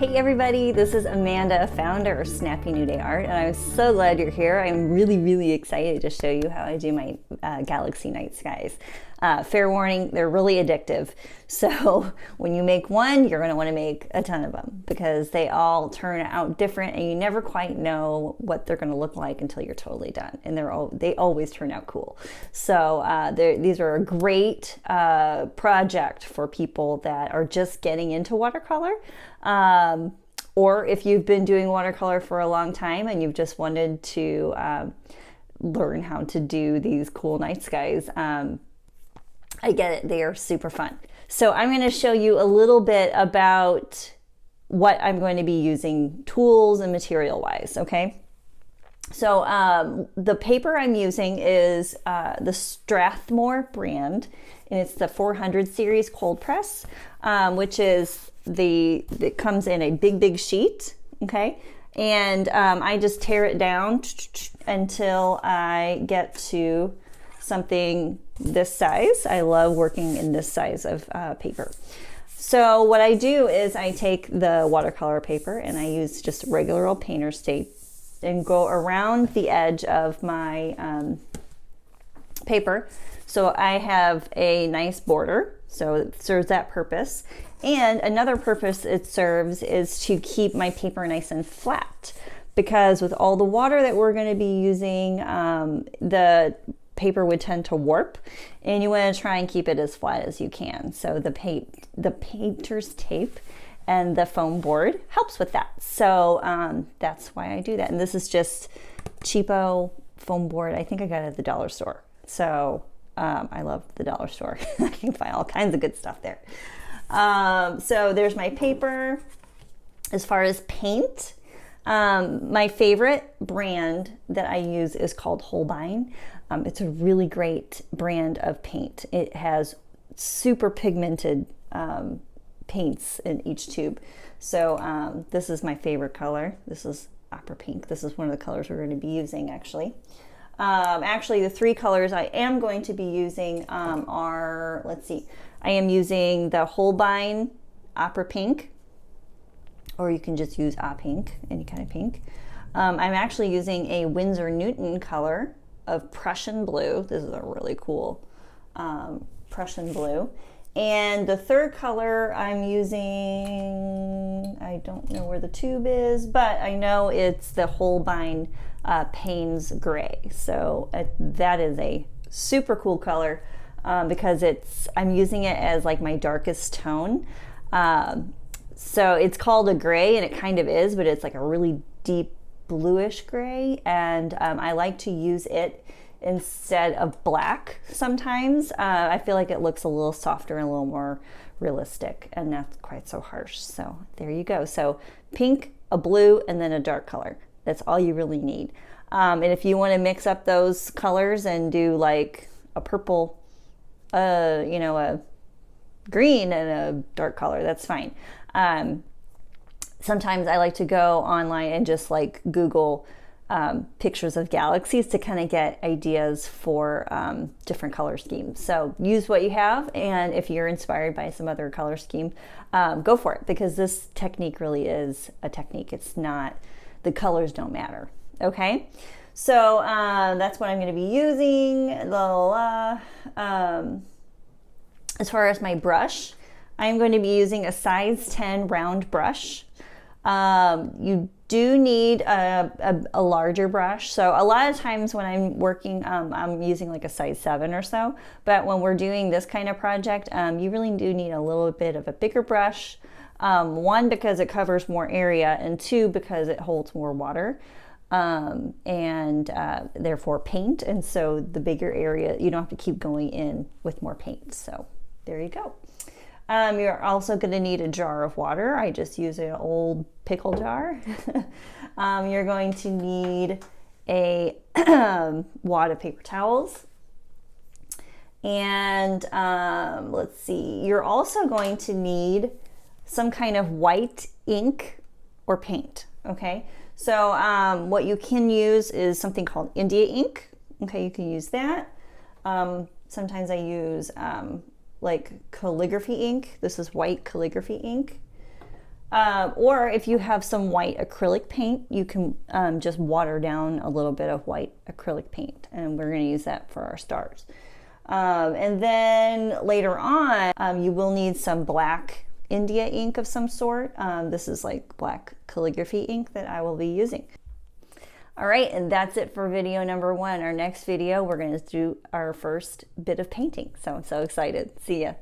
Hey everybody, this is Amanda, founder of Snappy New Day Art, and I'm so glad you're here. I'm really excited to show you how I do my galaxy night skies. Fair warning, they're really addictive. So when you make one, you're going to want to make a ton of them because they all turn out different and you never quite know what they're going to look like until you're totally done. And they always turn out cool. So these are a great project for people that are just getting into watercolor. Or if you've been doing watercolor for a long time and you've just wanted to learn how to do these cool night skies, I get it, they are super fun. So I'm going to show you a little bit about what I'm going to be using tools and material wise, okay? So the paper I'm using is the Strathmore brand, and it's the 400 series cold press, which is it comes in a big sheet, okay? And I just tear it down until I get to something this size. I love working in this size of paper. So what I do is I take the watercolor paper and I use just regular old painter's tape and go around the edge of my paper. So I have a nice border, so it serves that purpose. And another purpose it serves is to keep my paper nice and flat, because with all the water that we're going to be using, the paper would tend to warp, and you want to try and keep it as flat as you can. So the painter's tape and the foam board helps with that. So that's why I do that. And this is just cheapo foam board. I think I got it at the dollar store. So I love the dollar store. I can find all kinds of good stuff there. So there's my paper. As far as paint, my favorite brand that I use is called Holbein. It's a really great brand of paint. It has super pigmented paints in each tube. So this is my favorite color. This is opera pink. This is one of the colors we're going to be using actually. Actually, the three colors I am going to be using are, let's see, I am using the Holbein opera pink, or you can just use a pink, any kind of pink. I'm actually using a Winsor Newton color of Prussian blue. This is a really cool Prussian blue. And the third color I'm using, I don't know where the tube is, but I know it's the Holbein Payne's Gray. So that is a super cool color because I'm using it as like my darkest tone. So it's called a gray, and it kind of is, but it's like a really deep bluish gray, and I like to use it instead of black sometimes. I feel like it looks a little softer and a little more realistic and not quite so harsh. So there you go. So pink, a blue, and then a dark color. That's all you really need. And if you want to mix up those colors and do like a purple, a green and a dark color, that's fine. Sometimes I like to go online and just like Google pictures of galaxies to kind of get ideas for different color schemes. So use what you have, and if you're inspired by some other color scheme, go for it, because this technique really is a technique. It's not, the colors don't matter. Okay, so that's what I'm going to be using. As far as my brush, I'm going to be using a size 10 round brush. You do need a larger brush. So a lot of times when I'm working, I'm using like a size 7 or so. But when we're doing this kind of project, you really do need a little bit of a bigger brush. One, because it covers more area, and two, because it holds more water. And therefore paint. And so the bigger area, you don't have to keep going in with more paint. So there you go. You're also going to need a jar of water. I just use an old pickle jar. You're going to need a wad of paper towels. And let's see, you're also going to need some kind of white ink or paint, okay? So what you can use is something called India ink. Okay, you can use that. Sometimes I use like calligraphy ink. This is white calligraphy ink. Or if you have some white acrylic paint, you can just water down a little bit of white acrylic paint, and we're going to use that for our stars. And then later on, you will need some black India ink of some sort. This is like black calligraphy ink that I will be using. All right, and that's it for video number 1. Our next video, we're going to do our first bit of painting. So I'm so excited. See ya.